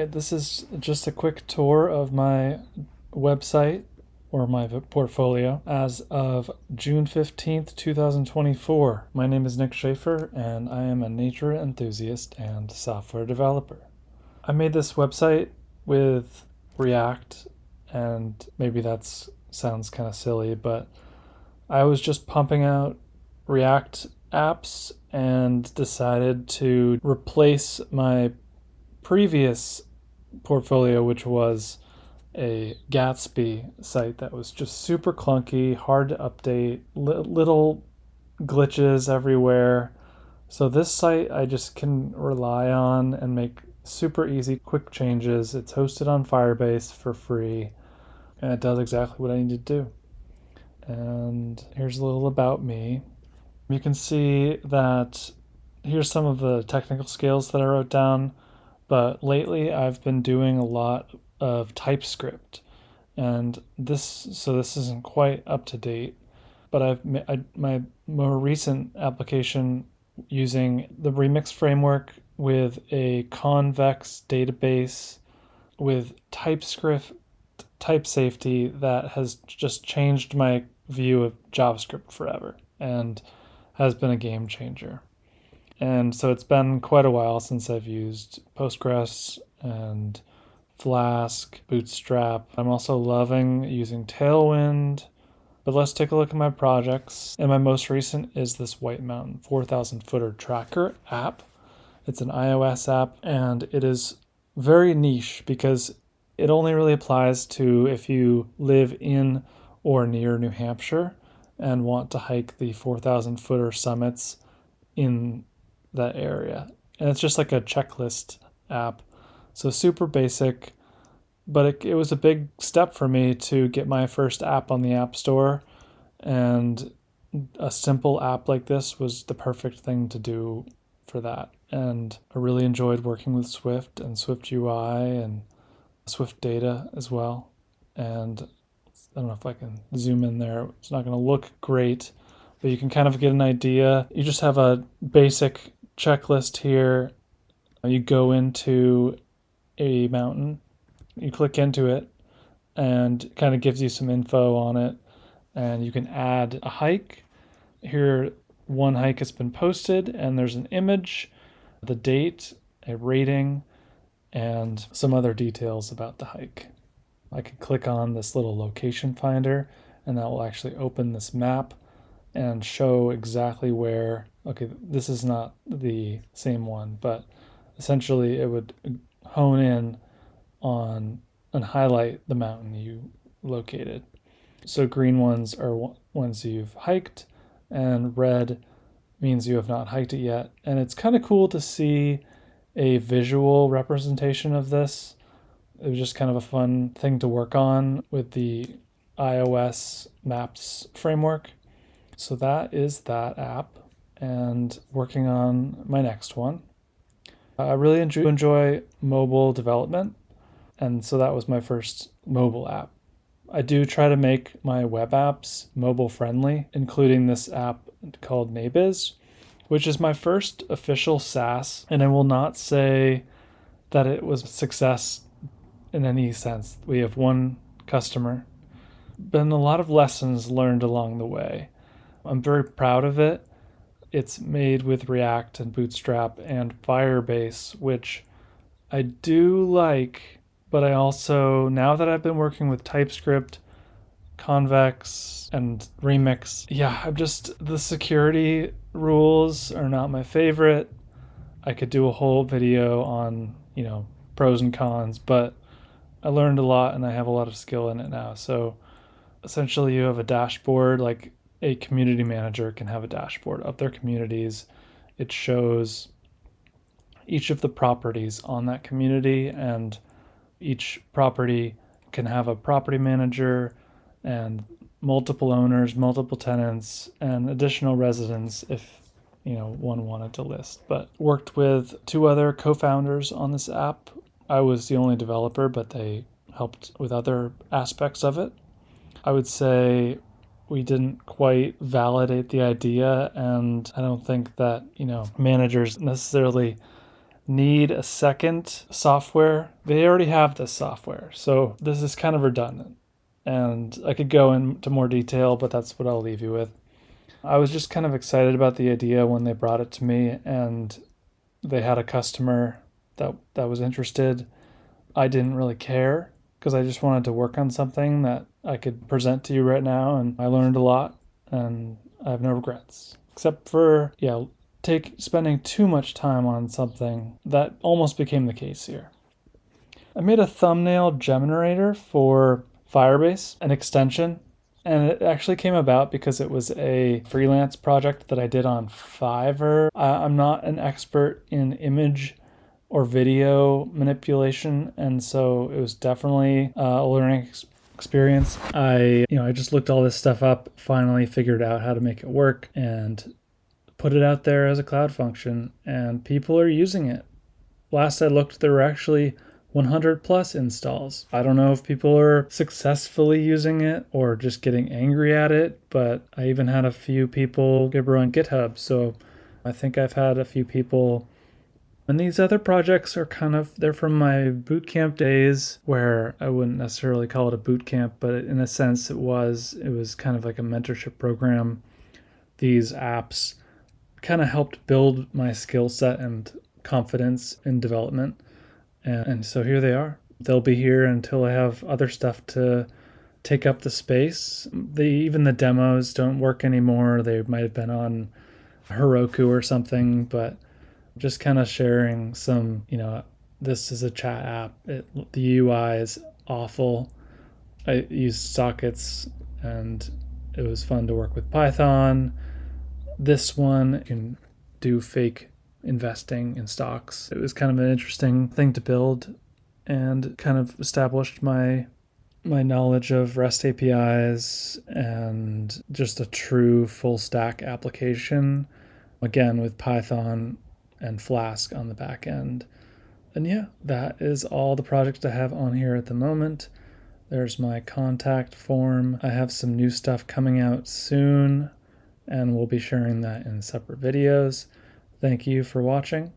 right, this is just a quick tour of my website or my portfolio as of June 15th, 2024. My name is Nick Schaefer, and I am a nature enthusiast and software developer. I made this website with React, and maybe that sounds kind of silly, but I was just pumping out React apps and decided to replace my previous portfolio, which was a Gatsby site that was just super clunky, hard to update, little glitches everywhere. So this site I just can rely on and make super easy, quick changes. It's hosted on Firebase for free, and it does exactly what I need to do. And here's a little about me. You can see that here's some of the technical skills that I wrote down, but lately I've been doing a lot of TypeScript, and this isn't quite up to date, but my more recent application using the Remix framework with a convex database with TypeScript type safety that has just changed my view of JavaScript forever and has been a game changer. And so it's been quite a while since I've used Postgres and Flask, Bootstrap. I'm also loving using Tailwind. But let's take a look at my projects. And my most recent is this White Mountain 4,000 footer tracker app. It's an iOS app, and it is very niche because it only really applies to if you live in or near New Hampshire and want to hike the 4,000 footer summits in that area. And it's just like a checklist app. So super basic, but it was a big step for me to get my first app on the App Store. And a simple app like this was the perfect thing to do for that. And I really enjoyed working with Swift and Swift UI and Swift Data as well. And I don't know if I can zoom in there. It's not going to look great, but you can kind of get an idea. You just have a basic checklist here. You go into a mountain, you click into it, and it kind of gives you some info on it. And you can add a hike. Here, one hike has been posted, and there's an image, the date, a rating, and some other details about the hike. I could click on this little location finder, and that will actually open this map and show exactly where. Okay, this is not the same one, but essentially it would hone in on and highlight the mountain you located. So green ones are ones you've hiked, and red means you have not hiked it yet. And it's kind of cool to see a visual representation of this. It was just kind of a fun thing to work on with the iOS Maps framework. So that is that app, and working on my next one. I really enjoy mobile development, and so that was my first mobile app. I do try to make my web apps mobile friendly, including this app called Nabiz, which is my first official SaaS, and I will not say that it was a success in any sense. We have one customer. Been a lot of lessons learned along the way. I'm very proud of it. It's made with React and Bootstrap and Firebase, which I do like, but I also, now that I've been working with TypeScript, Convex, and Remix, the security rules are not my favorite. I could do a whole video on, pros and cons, but I learned a lot and I have a lot of skill in it now. So essentially you have a dashboard, like a community manager can have a dashboard of their communities. It shows each of the properties on that community, and each property can have a property manager and multiple owners, multiple tenants, and additional residents if one wanted to list. But worked with two other co-founders on this app. I was the only developer, but they helped with other aspects of it. I would say we didn't quite validate the idea, and I don't think that managers necessarily need a second software. They already have this software, so this is kind of redundant. And I could go into more detail, but that's what I'll leave you with. I was just kind of excited about the idea when they brought it to me, and they had a customer that was interested. I didn't really care because I just wanted to work on something that I could present to you right now, and I learned a lot, and I have no regrets. Except for, spending too much time on something that almost became the case here. I made a thumbnail generator for Firebase, an extension, and it actually came about because it was a freelance project that I did on Fiverr. I'm not an expert in image or video manipulation, and so it was definitely a learning experience. I just looked all this stuff up, finally figured out how to make it work, and put it out there as a cloud function, and people are using it. Last I looked, there were actually 100 plus installs. I don't know if people are successfully using it or just getting angry at it, but I even had a few people Gibber on GitHub, so I think I've had a few people. And these other projects are they're from my bootcamp days, where I wouldn't necessarily call it a bootcamp, but in a sense it was kind of like a mentorship program. These apps kind of helped build my skill set and confidence in development. And so here they are. They'll be here until I have other stuff to take up the space. Even the demos don't work anymore. They might have been on Heroku or something, but just kind of sharing some, this is a chat app. The UI is awful. I used sockets, and it was fun to work with Python. This one can do fake investing in stocks. It was kind of an interesting thing to build, and kind of established my knowledge of REST APIs and just a true full stack application, again with Python and Flask on the back end. And that is all the projects I have on here at the moment. There's my contact form. I have some new stuff coming out soon, and we'll be sharing that in separate videos. Thank you for watching.